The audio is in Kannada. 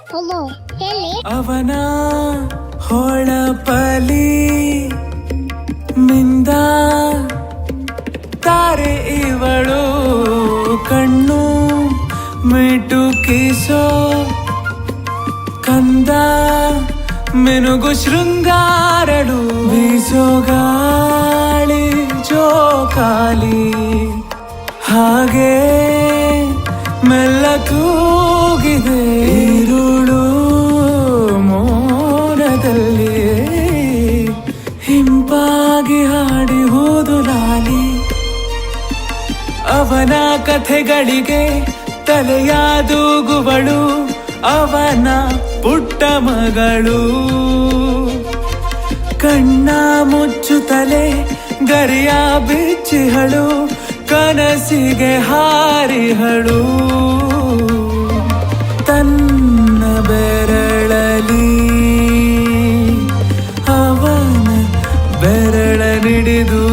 ಅಮ್ಮೋ ಹೇಳಿ. ಅವನ ಹೊಳಪಲಿ ಮಿಂದ ತಾರೆ ಇವಳು ಕಣ್ಣು ಮಿಟುಕಿಸೋ ಕಂದ ಮೆನುಗು ಶೃಂಗಾರಳು ಬೀಸೋ ಗಾಳಿ ಜೋಕಾಲಿ ಹಾಗೆ ಮೆಲ್ಲ ತೂಗಿದೆ ഇരുಳು ಮೋನದಲ್ಲಿ ಹಿಂಪಾಗಿ ಹಾಡಿ ಹೋದು ಲಾಲಿ ಅವನ ಕಥೆಗಳಿಗೆ ತಲೆಯಾದೂಗುವಳು ಅವನ ಪುಟ್ಟ ಮಗಳು ಕಣ್ಣ ಮುಚ್ಚುತ್ತಲೇ ಗರಿಯ ಬಿಚ್ಚಿಹಳು ಕನಸಿಗೆ ಹಾರಿಹಳು ತನ್ನ ಬೆರಳಲಿ ಅವನ ಬೆರಳ ನಿಡಿದು